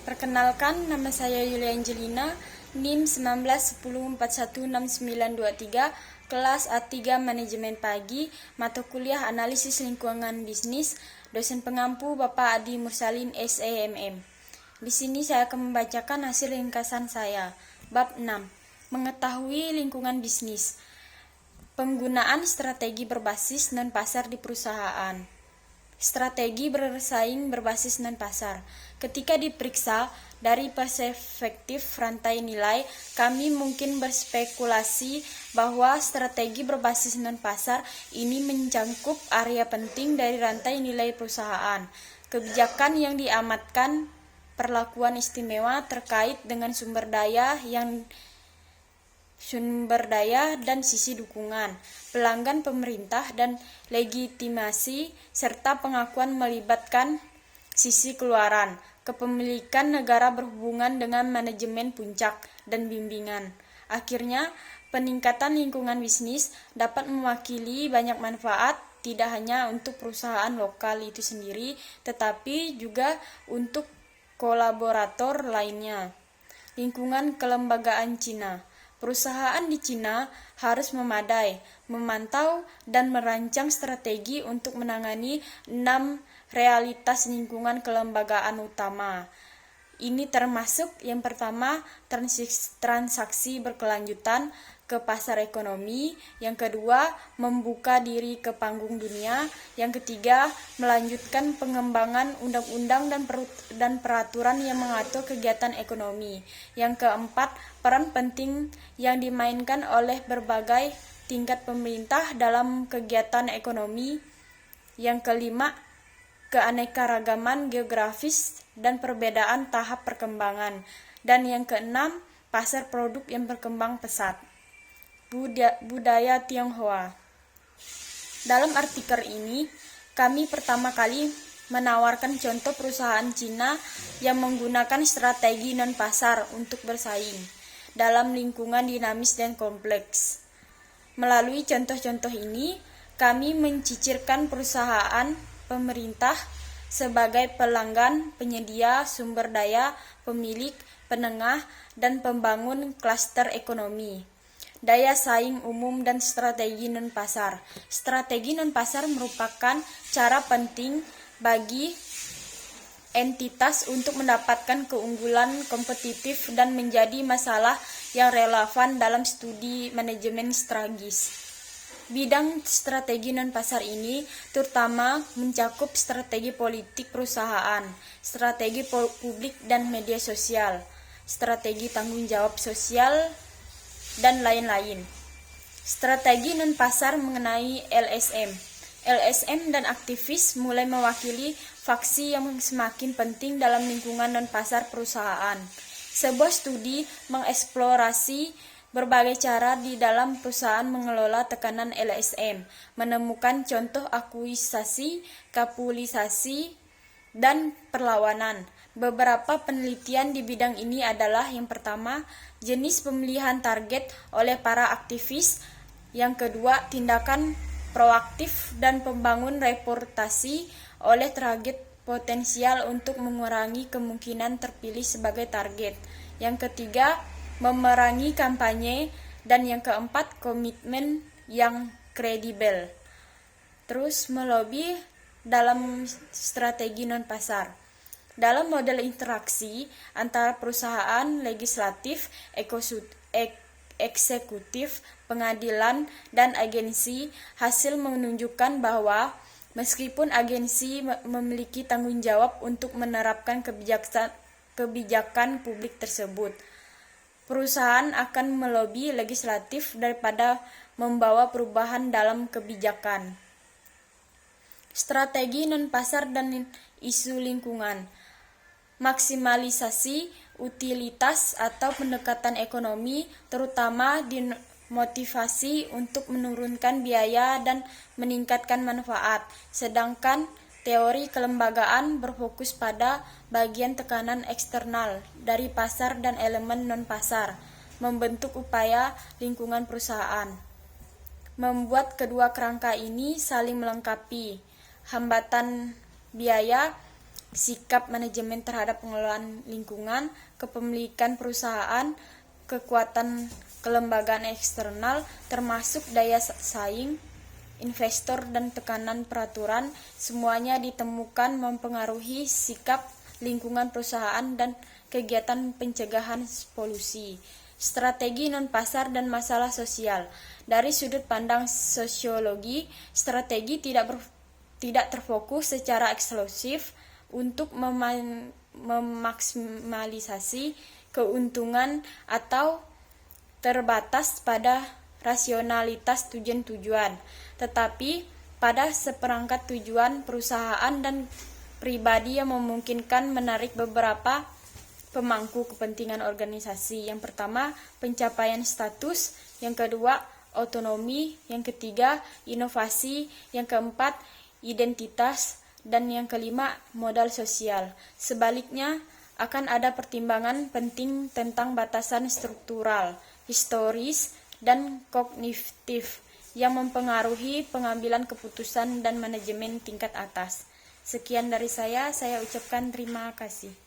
Perkenalkan, nama saya Yulia Angelina, NIM 1910416923, kelas A3 Manajemen Pagi, mata kuliah Analisis Lingkungan Bisnis, dosen pengampu Bapak Adi Mursalin SEMM. Di sini saya akan membacakan hasil ringkasan saya. Bab 6. Mengetahui lingkungan bisnis. Penggunaan strategi berbasis non-pasar di perusahaan. Strategi bersaing berbasis non-pasar. Ketika diperiksa dari perspektif rantai nilai, kami mungkin berspekulasi bahwa strategi berbasis non-pasar ini mencakup area penting dari rantai nilai perusahaan. Kebijakan yang diamatkan, perlakuan istimewa terkait dengan sumber daya dan sisi dukungan, pelanggan pemerintah dan legitimasi, serta pengakuan melibatkan sisi keluaran, kepemilikan negara berhubungan dengan manajemen puncak dan bimbingan. Akhirnya, peningkatan lingkungan bisnis dapat mewakili banyak manfaat, tidak hanya untuk perusahaan lokal itu sendiri, tetapi juga untuk kolaborator lainnya. Lingkungan kelembagaan Cina. Perusahaan di Cina harus memadai, memantau, dan merancang strategi untuk menangani 6 realitas lingkungan kelembagaan utama. Ini termasuk yang pertama, transaksi berkelanjutan ke pasar ekonomi, yang kedua, membuka diri ke panggung dunia, yang ketiga, melanjutkan pengembangan undang-undang dan peraturan yang mengatur kegiatan ekonomi, yang keempat, peran penting yang dimainkan oleh berbagai tingkat pemerintah dalam kegiatan ekonomi, yang kelima, keanekaragaman geografis dan perbedaan tahap perkembangan, dan yang keenam, pasar produk yang berkembang pesat. Budaya Tionghoa. Dalam artikel ini, kami pertama kali menawarkan contoh perusahaan Cina yang menggunakan strategi non-pasar untuk bersaing dalam lingkungan dinamis dan kompleks. Melalui contoh-contoh ini, kami mencicirkan perusahaan pemerintah sebagai pelanggan, penyedia sumber daya, pemilik, penengah, dan pembangun klaster ekonomi, daya saing umum, dan strategi non-pasar. Strategi non-pasar merupakan cara penting bagi entitas untuk mendapatkan keunggulan kompetitif dan menjadi masalah yang relevan dalam studi manajemen strategis. Bidang strategi non-pasar ini terutama mencakup strategi politik perusahaan, strategi publik dan media sosial, strategi tanggung jawab sosial, dan lain-lain. Strategi non-pasar mengenai LSM. LSM dan aktivis mulai mewakili faksi yang semakin penting dalam lingkungan non-pasar perusahaan. Sebuah studi mengeksplorasi berbagai cara di dalam perusahaan mengelola tekanan LSM, menemukan contoh akuisasi, kapulisasi, dan perlawanan. Beberapa penelitian di bidang ini adalah yang pertama, jenis pemilihan target oleh para aktivis, yang kedua, tindakan proaktif dan pembangun reputasi oleh target potensial untuk mengurangi kemungkinan terpilih sebagai target, yang ketiga, memerangi kampanye, dan yang keempat, komitmen yang kredibel. Terus melobi dalam strategi non-pasar. Dalam model interaksi antara perusahaan, legislatif, eksekutif, pengadilan, dan agensi, hasil menunjukkan bahwa meskipun agensi memiliki tanggung jawab untuk menerapkan kebijakan publik tersebut, perusahaan akan melobi legislatif daripada membawa perubahan dalam kebijakan. Strategi non-pasar dan isu lingkungan. Maksimalisasi utilitas atau pendekatan ekonomi terutama dimotivasi untuk menurunkan biaya dan meningkatkan manfaat, sedangkan teori kelembagaan berfokus pada bagian tekanan eksternal dari pasar dan elemen non-pasar, membentuk upaya lingkungan perusahaan. Membuat kedua kerangka ini saling melengkapi. Hambatan biaya sikap manajemen terhadap pengelolaan lingkungan, kepemilikan perusahaan, kekuatan kelembagaan eksternal, termasuk daya saing, investor dan tekanan peraturan, semuanya ditemukan mempengaruhi sikap lingkungan perusahaan dan kegiatan pencegahan polusi. Strategi non-pasar dan masalah sosial. Dari sudut pandang sosiologi, strategi tidak terfokus secara eksklusif untuk memaksimalisasi keuntungan atau terbatas pada rasionalitas tujuan-tujuan, tetapi pada seperangkat tujuan perusahaan dan pribadi yang memungkinkan menarik beberapa pemangku kepentingan organisasi. Yang pertama, pencapaian status, yang kedua, otonomi, yang ketiga, inovasi, yang keempat, identitas, dan yang kelima, modal sosial. Sebaliknya, akan ada pertimbangan penting tentang batasan struktural, historis, dan kognitif yang mempengaruhi pengambilan keputusan dan manajemen tingkat atas. Sekian dari saya ucapkan terima kasih.